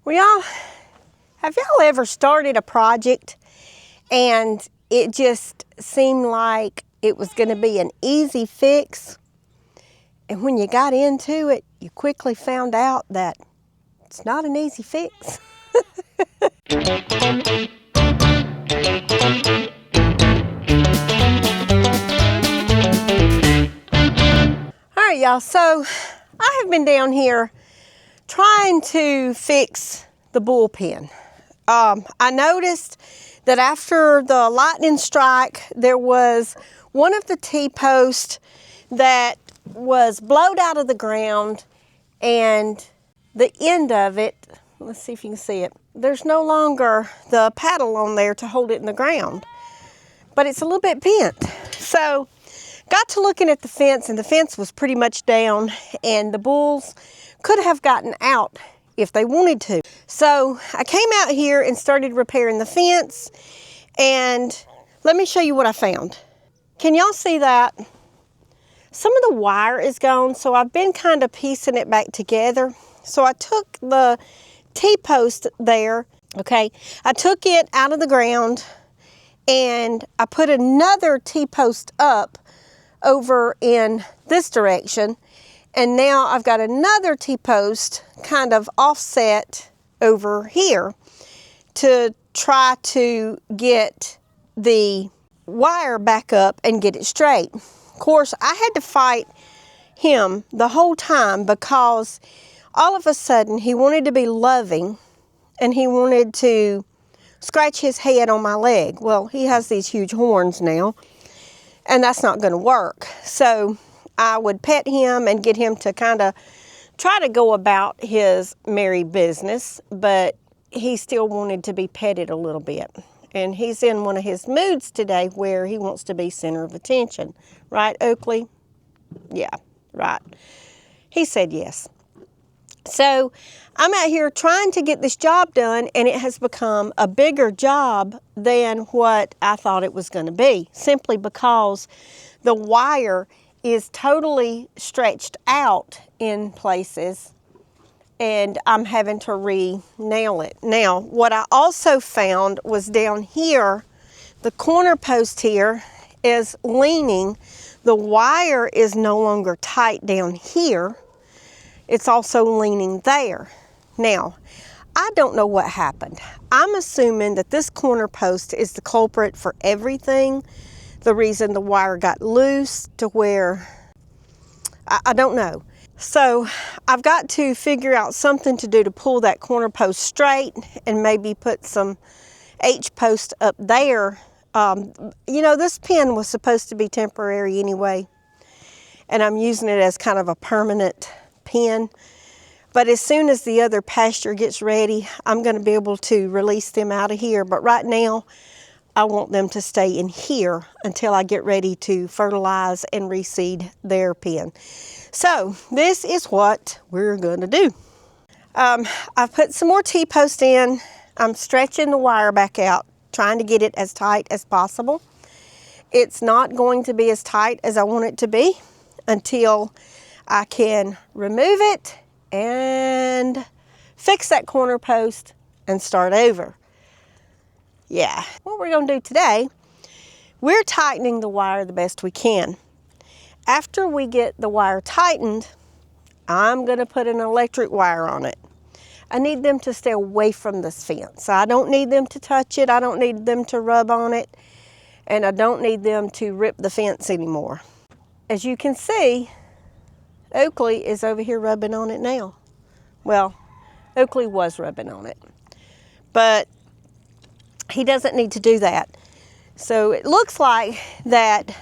Well, have y'all ever started a project and it just seemed like it was going to be an easy fix? And when you got into it, you quickly found out that it's not an easy fix. All right, y'all, so I have been down here trying to fix the bullpen. I noticed that after the lightning strike, there was one of the T-posts that was blowed out of the ground, and the end of it, let's see if you can see it, there's no longer the paddle on there to hold it in the ground, but it's a little bit bent. So got to looking at the fence, and the fence was pretty much down, and the bulls could have gotten out if they wanted to. So I came out here and started repairing the fence, and let me show you what I found. Can y'all see that? Some of the wire is gone, so I've been kind of piecing it back together. So I took the T-post there, okay, I took it out of the ground, and I put another T-post up over in this direction, and now I've got another T-post kind of offset over here to try to get the wire back up and get it straight. Of course, I had to fight him the whole time because all of a sudden he wanted to be loving and he wanted to scratch his head on my leg. Well, he has these huge horns now, and that's not going to work. So I would pet him and get him to kind of try to go about his merry business, but he still wanted to be petted a little bit. And he's in one of his moods today where he wants to be center of attention. Right, Oakley? Yeah, right. He said yes. So I'm out here trying to get this job done, and it has become a bigger job than what I thought it was going to be, simply because the wire is totally stretched out in places, and I'm having to re-nail it. Now, what I also found was down here, the corner post here is leaning. The wire is no longer tight down here. It's also leaning there. Now, I don't know what happened. I'm assuming that this corner post is the culprit for everything. The reason the wire got loose to where, I don't know. So I've got to figure out something to do to pull that corner post straight and maybe put some H-post up there. You know, this pen was supposed to be temporary anyway, and I'm using it as kind of a permanent pen. But as soon as the other pasture gets ready, I'm going to be able to release them out of here. But right now, I want them to stay in here until I get ready to fertilize and reseed their pen. So this is what we're going to do. I've put some more T-post in. I'm stretching the wire back out, trying to get it as tight as possible. It's not going to be as tight as I want it to be until I can remove it and fix that corner post and start over. Yeah, what we're going to do today, we're tightening the wire the best we can. After we get the wire tightened, I'm going to put an electric wire on it. I need them to stay away from this fence. I don't need them to touch it. I don't need them to rub on it. And I don't need them to rip the fence anymore. As you can see, Oakley is over here rubbing on it now. Well, Oakley was rubbing on it, but he doesn't need to do that. So it looks like that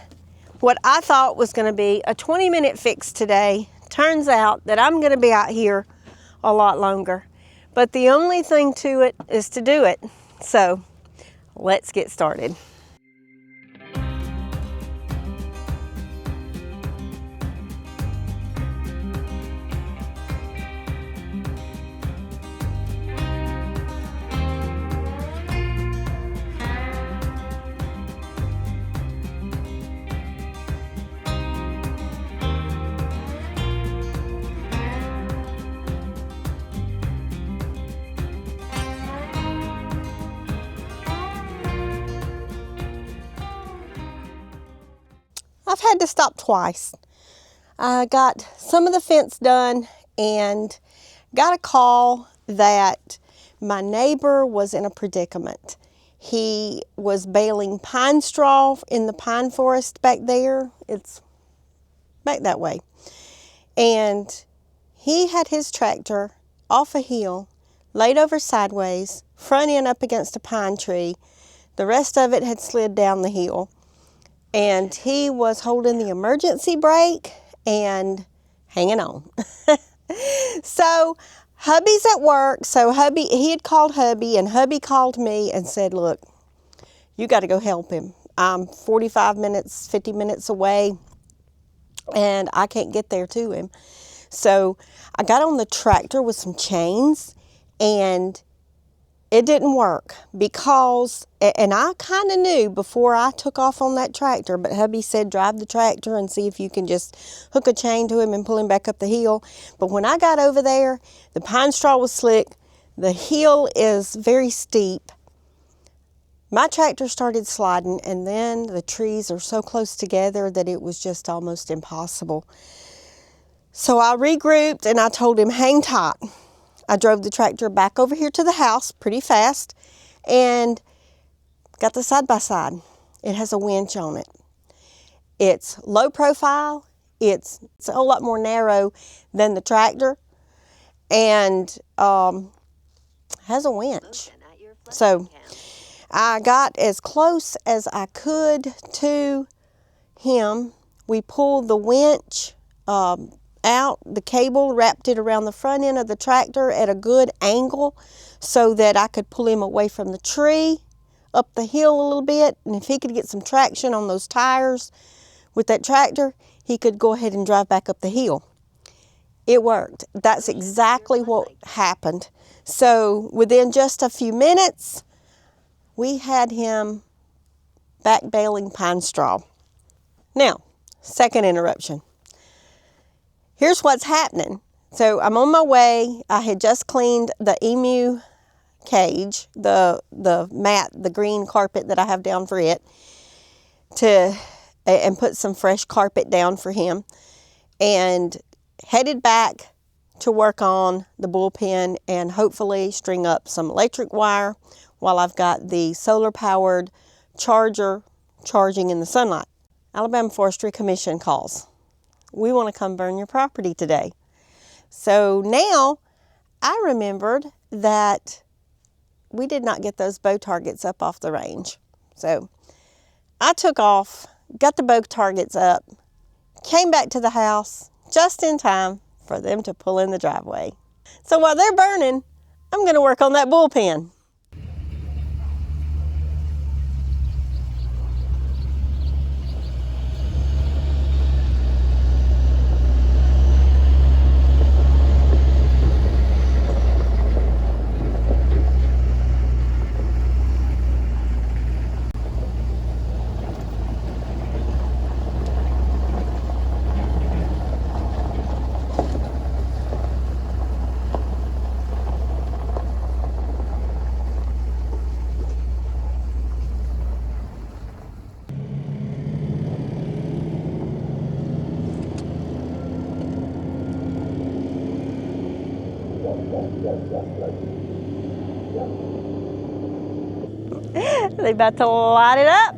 what I thought was going to be a 20-minute fix today turns out that I'm going to be out here a lot longer. But the only thing to it is to do it. So let's get started. I've had to stop twice. I got some of the fence done and got a call that my neighbor was in a predicament. He was baling pine straw in the pine forest back there. It's back that way. And he had his tractor off a hill, laid over sideways, front end up against a pine tree. The rest of it had slid down the hill. And he was holding the emergency brake and hanging on. So hubby's at work. So he had called hubby, and hubby called me and said, look, you got to go help him. I'm 45 minutes, 50 minutes away, and I can't get there to him. So I got on the tractor with some chains, and it didn't work because, and I kind of knew before I took off on that tractor, but hubby said drive the tractor and see if you can just hook a chain to him and pull him back up the hill. But when I got over there, the pine straw was slick. The hill is very steep. My tractor started sliding, and then the trees are so close together that it was just almost impossible. So I regrouped and I told him, hang tight. I drove the tractor back over here to the house pretty fast and got the side-by-side. It has a winch on it. It's low profile. It's a whole lot more narrow than the tractor, and has a winch. So I got as close as I could to him. We pulled the winch out, the cable, wrapped it around the front end of the tractor at a good angle so that I could pull him away from the tree, up the hill a little bit, and if he could get some traction on those tires with that tractor, he could go ahead and drive back up the hill. It worked. That's exactly what happened. So within just a few minutes, we had him back baling pine straw. Now, second interruption. Here's what's happening. So I'm on my way. I had just cleaned the emu cage, the mat, the green carpet that I have down for it, and put some fresh carpet down for him, and headed back to work on the bullpen and hopefully string up some electric wire while I've got the solar powered charger charging in the sunlight. Alabama Forestry Commission calls. We want to come burn your property today. So now I remembered that we did not get those bow targets up off the range. So I took off, got the bow targets up, came back to the house just in time for them to pull in the driveway. So while they're burning, I'm going to work on that bullpen. They about to light it up.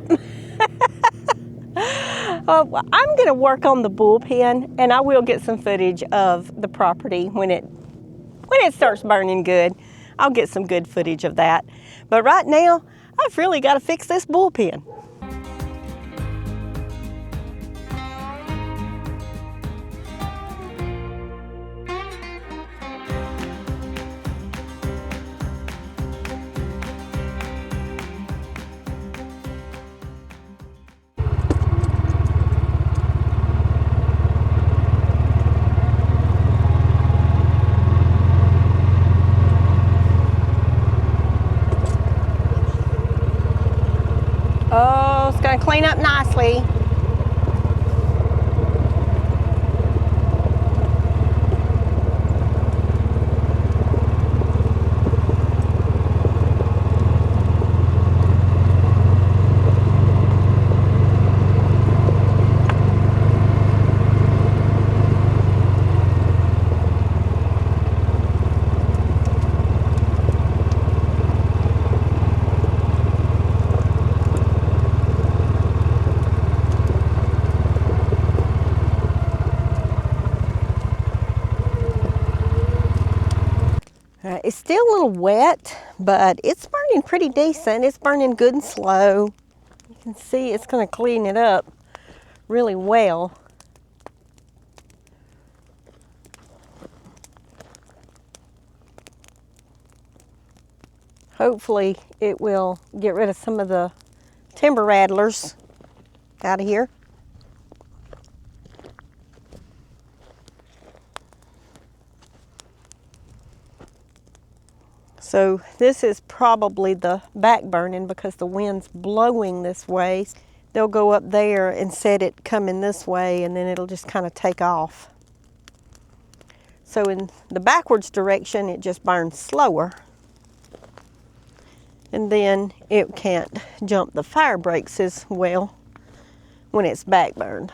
I'm going to work on the bullpen, and I will get some footage of the property when it starts burning good. I'll get some good footage of that. But right now, I've really got to fix this bullpen. Oh, it's going to clean up nicely. still a little wet, but it's burning pretty decent. It's burning good and slow. You can see it's going to clean it up really well. Hopefully it will get rid of some of the timber rattlers out of here. So this is probably the back burning because the wind's blowing this way. They'll go up there and set it coming this way, and then it'll just kind of take off. So in the backwards direction, it just burns slower. And then it can't jump the fire breaks as well when it's back burned.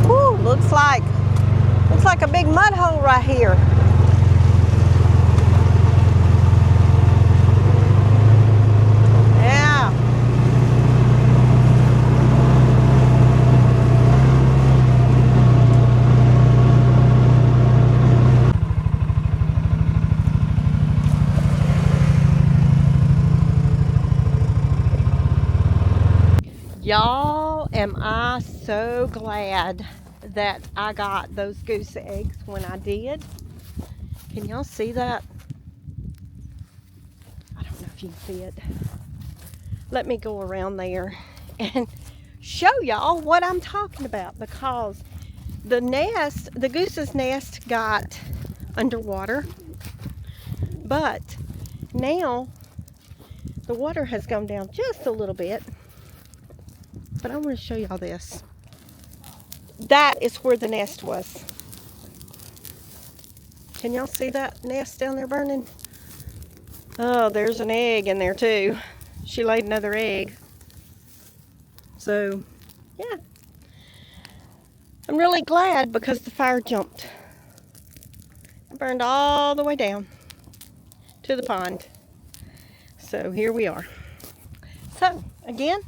Whew, looks like a big mud hole right here. Y'all, am I so glad that I got those goose eggs when I did. Can y'all see that? I don't know if you can see it. Let me go around there and show y'all what I'm talking about, because the nest, the goose's nest, got underwater, but now the water has gone down just a little bit. But I want to show y'all this. That is where the nest was. Can y'all see that nest down there burning? Oh, there's an egg in there too. She laid another egg. So, yeah. I'm really glad because the fire jumped. It burned all the way down to the pond. So here we are. So, again,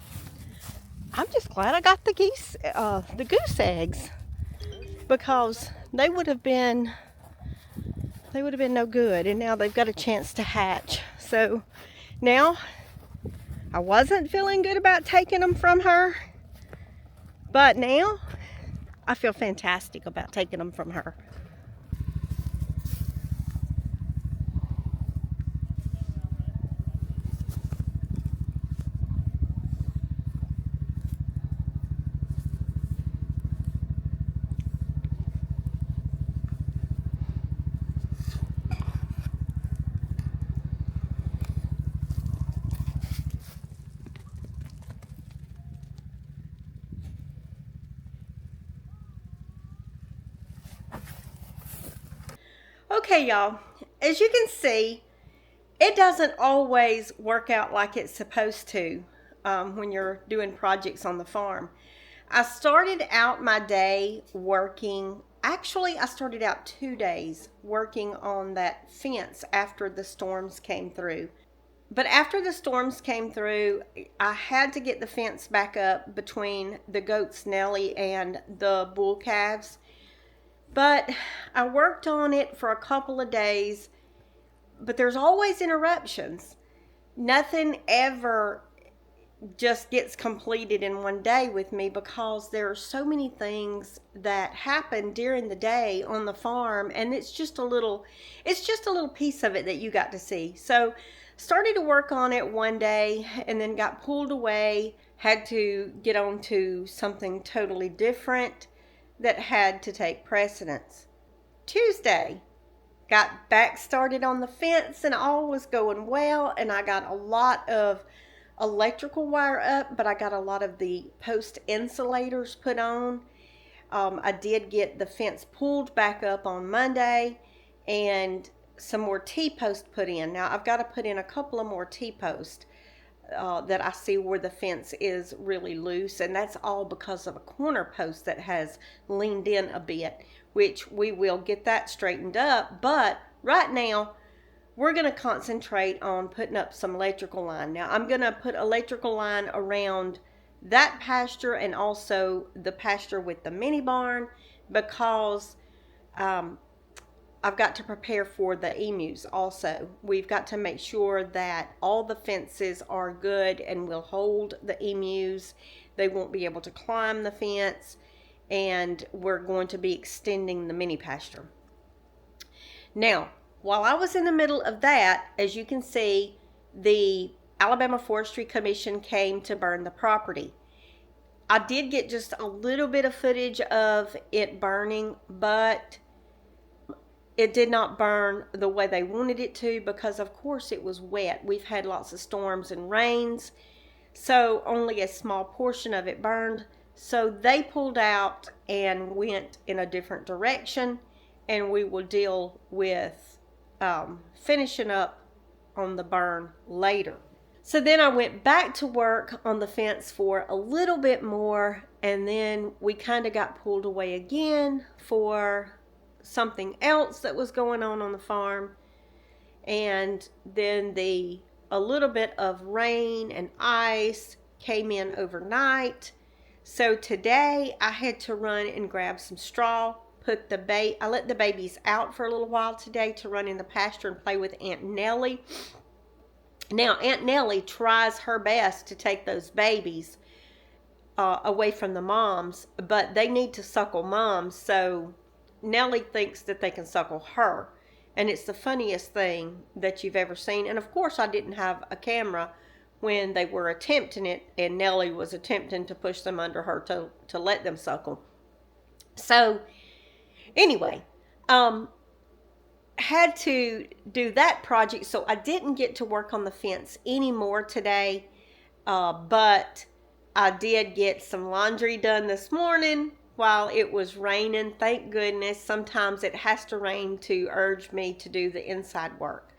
I'm just glad I got the goose eggs, because they would have been no good, and now they've got a chance to hatch. So now I wasn't feeling good about taking them from her, but now I feel fantastic about taking them from her. Okay, y'all, as you can see, it doesn't always work out like it's supposed to when you're doing projects on the farm. I started out my day working, actually I started out 2 days working on that fence after the storms came through. But after the storms came through, I had to get the fence back up between the goats Nellie and the bull calves. But I worked on it for a couple of days, but there's always interruptions. Nothing ever just gets completed in one day with me, because there are so many things that happen during the day on the farm, and it's just a little piece of it that you got to see. So started to work on it one day and then got pulled away, had to get on to something totally different that had to take precedence. Tuesday, got back started on the fence and all was going well, and I got a lot of electrical wire up, but I got a lot of the post insulators put on. I did get the fence pulled back up on Monday and some more T-posts put in. Now I've got to put in a couple of more T-posts that I see where the fence is really loose, and that's all because of a corner post that has leaned in a bit, which we will get that straightened up. But right now we're going to concentrate on putting up some electrical line. Now I'm going to put electrical line around that pasture and also the pasture with the mini barn, because I've got to prepare for the emus also. We've got to make sure that all the fences are good and will hold the emus. They won't be able to climb the fence, and we're going to be extending the mini pasture. Now, while I was in the middle of that, as you can see, the Alabama Forestry Commission came to burn the property. I did get just a little bit of footage of it burning, but it did not burn the way they wanted it to because, of course, it was wet. We've had lots of storms and rains, so only a small portion of it burned. So they pulled out and went in a different direction, and we will deal with finishing up on the burn later. So then I went back to work on the fence for a little bit more, and then we kind of got pulled away again for something else that was going on the farm. And then a little bit of rain and ice came in overnight. So today I had to run and grab some straw, I let the babies out for a little while today to run in the pasture and play with Aunt Nellie. Now, Aunt Nellie tries her best to take those babies away from the moms, but they need to suckle moms, so Nellie thinks that they can suckle her. And it's the funniest thing that you've ever seen. And of course, I didn't have a camera when they were attempting it, and Nellie was attempting to push them under her to let them suckle. So, anyway, had to do that project, so I didn't get to work on the fence anymore today, but I did get some laundry done this morning while it was raining. Thank goodness. Sometimes it has to rain to urge me to do the inside work.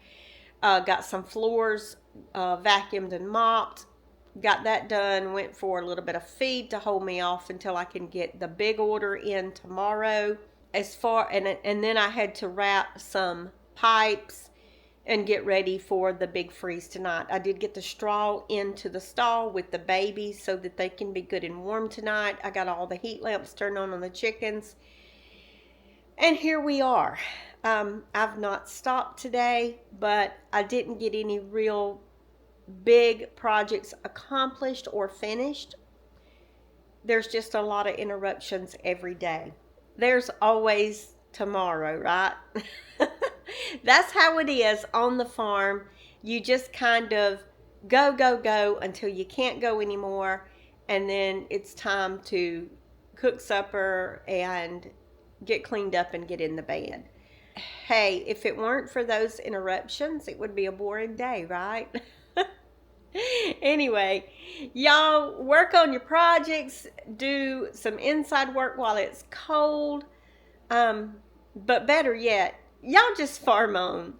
Got some floors vacuumed and mopped, got that done, went for a little bit of feed to hold me off until I can get the big order in tomorrow. And then I had to wrap some pipes and get ready for the big freeze tonight. I did get the straw into the stall with the babies so that they can be good and warm tonight. I got all the heat lamps turned on the chickens. And here we are. I've not stopped today, but I didn't get any real big projects accomplished or finished. There's just a lot of interruptions every day. There's always tomorrow, right? That's how it is on the farm. You just kind of go until you can't go anymore, and then it's time to cook supper and get cleaned up and get in the bed. Hey, if it weren't for those interruptions, it would be a boring day, right? Anyway, y'all work on your projects, do some inside work while it's cold, but better yet, y'all just farm on.